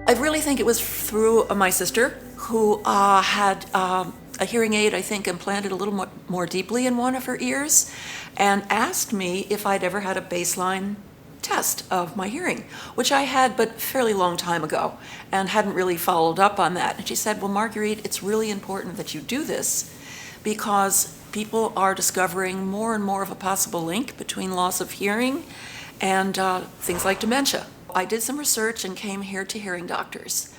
I really think it was through my sister who had a hearing aid, I think, implanted a little more deeply in one of her ears and asked me if I'd ever had a baseline test of my hearing, which I had but a fairly long time ago and hadn't really followed up on that. And she said, well, Marguerite, it's really important that you do this because people are discovering more and more of a possible link between loss of hearing and things like dementia. I did some research and came here to hearing doctors.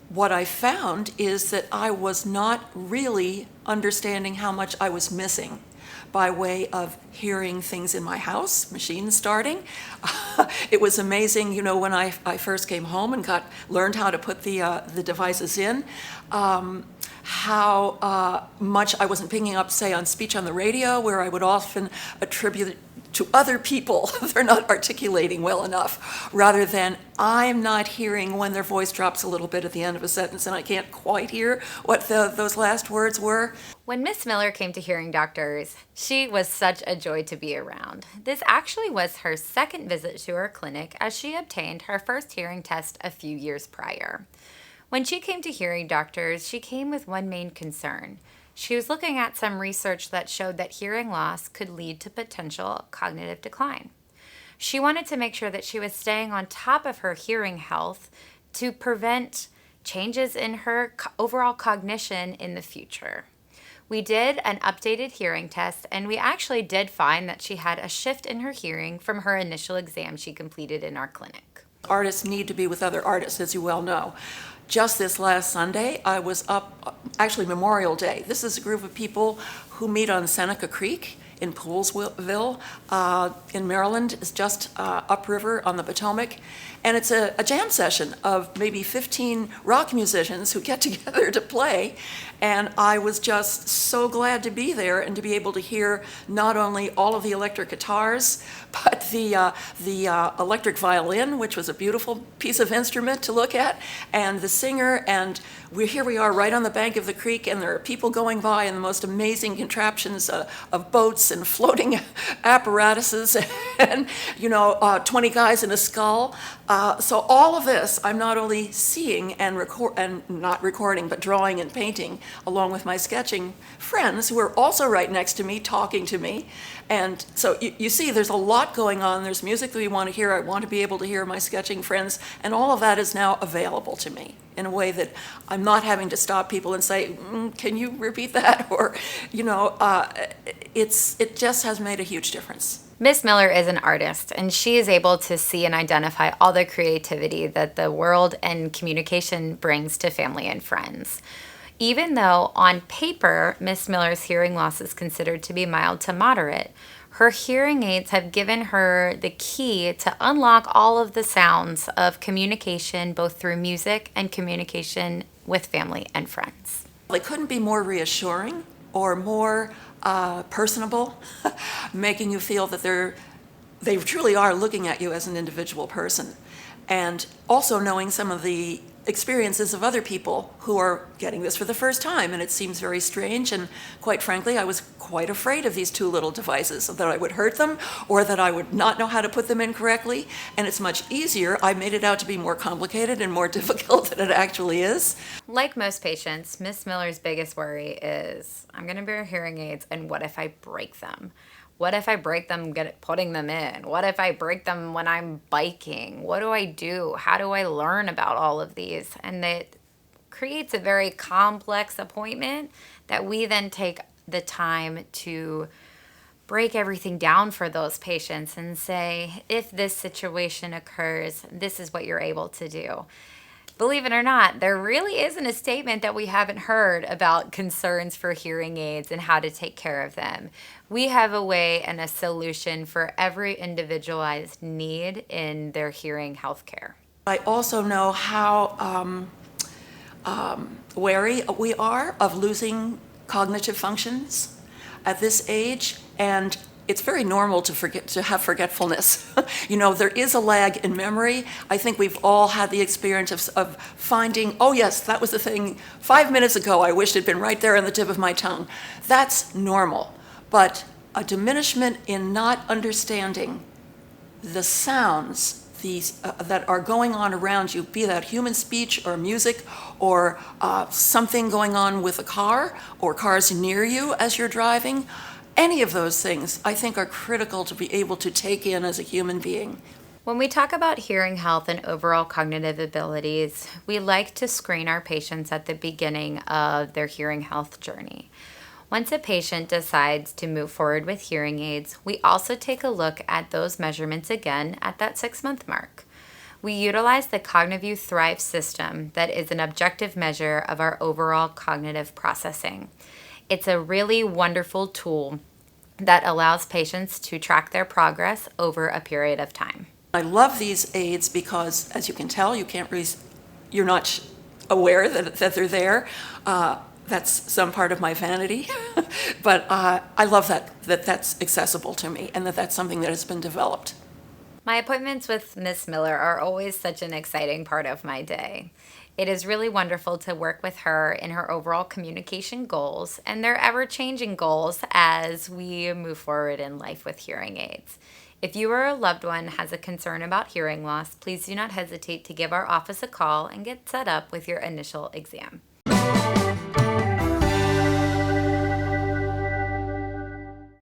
What I found is that I was not really understanding how much I was missing by way of hearing things in my house, machines starting. It was amazing, you know, when I first came home and learned how to put the devices in, how much I wasn't picking up, say, on speech on the radio, where I would often attribute it to other people. They're not articulating well enough, rather than I'm not hearing when their voice drops a little bit at the end of a sentence and I can't quite hear what those last words were. When Miss Miller came to hearing doctors, she was such a joy to be around. This actually was her second visit to her clinic, as she obtained her first hearing test a few years prior. When she came to hearing doctors, she came with one main concern. She was looking at some research that showed that hearing loss could lead to potential cognitive decline. She wanted to make sure that she was staying on top of her hearing health to prevent changes in her overall cognition in the future. We did an updated hearing test, and we actually did find that she had a shift in her hearing from her initial exam she completed in our clinic. Artists need to be with other artists, as you well know. Just this last Sunday, I was up, actually Memorial Day. This is a group of people who meet on Seneca Creek in Poolesville in Maryland. It's just upriver on the Potomac. And it's a jam session of maybe 15 rock musicians who get together to play. And I was just so glad to be there and to be able to hear not only all of the electric guitars, but the electric violin, which was a beautiful piece of instrument to look at, and the singer. And here we are right on the bank of the creek, and there are people going by in the most amazing contraptions of boats and floating apparatuses and, 20 guys in a skull. So all of this, I'm not only seeing and not recording, but drawing and painting, along with my sketching friends who are also right next to me, talking to me. And so you see, there's a lot going on. There's music that we want to hear. I want to be able to hear my sketching friends. And all of that is now available to me in a way that I'm not having to stop people and say, can you repeat that? Or, it just has made a huge difference. Miss Miller is an artist, and she is able to see and identify all the creativity that the world and communication brings to family and friends. Even though on paper, Miss Miller's hearing loss is considered to be mild to moderate, her hearing aids have given her the key to unlock all of the sounds of communication, both through music and communication with family and friends. They couldn't be more reassuring or more personable, making you feel that they truly are looking at you as an individual person. And also knowing some of the experiences of other people who are getting this for the first time, and it seems very strange, and quite frankly, I was quite afraid of these two little devices, that I would hurt them or that I would not know how to put them in correctly, and it's much easier. I made it out to be more complicated and more difficult than it actually is. Like most patients, Miss Miller's biggest worry is, I'm going to wear hearing aids, and what if I break them? What if I break them putting them in? What if I break them when I'm biking? What do I do? How do I learn about all of these? And it creates a very complex appointment that we then take the time to break everything down for those patients and say, if this situation occurs, this is what you're able to do. Believe it or not, there really isn't a statement that we haven't heard about concerns for hearing aids and how to take care of them. We have a way and a solution for every individualized need in their hearing health care. I also know how wary we are of losing cognitive functions at this age, and it's very normal to have forgetfulness. There is a lag in memory. I think we've all had the experience of finding, oh yes, that was the thing 5 minutes ago, I wished it had been right there on the tip of my tongue. That's normal. But a diminishment in not understanding the sounds, these that are going on around you, be that human speech or music or something going on with a car or cars near you as you're driving. Any of those things, I think, are critical to be able to take in as a human being. When we talk about hearing health and overall cognitive abilities, we like to screen our patients at the beginning of their hearing health journey. Once a patient decides to move forward with hearing aids, we also take a look at those measurements again at that 6-month mark. We utilize the CogniView Thrive system that is an objective measure of our overall cognitive processing. It's a really wonderful tool that allows patients to track their progress over a period of time. I love these aids because, as you can tell, you're not aware that they're there. That's some part of my vanity, but I love that's accessible to me and that's something that has been developed. My appointments with Miss Miller are always such an exciting part of my day. It is really wonderful to work with her in her overall communication goals and their ever-changing goals as we move forward in life with hearing aids. If you or a loved one has a concern about hearing loss, please do not hesitate to give our office a call and get set up with your initial exam.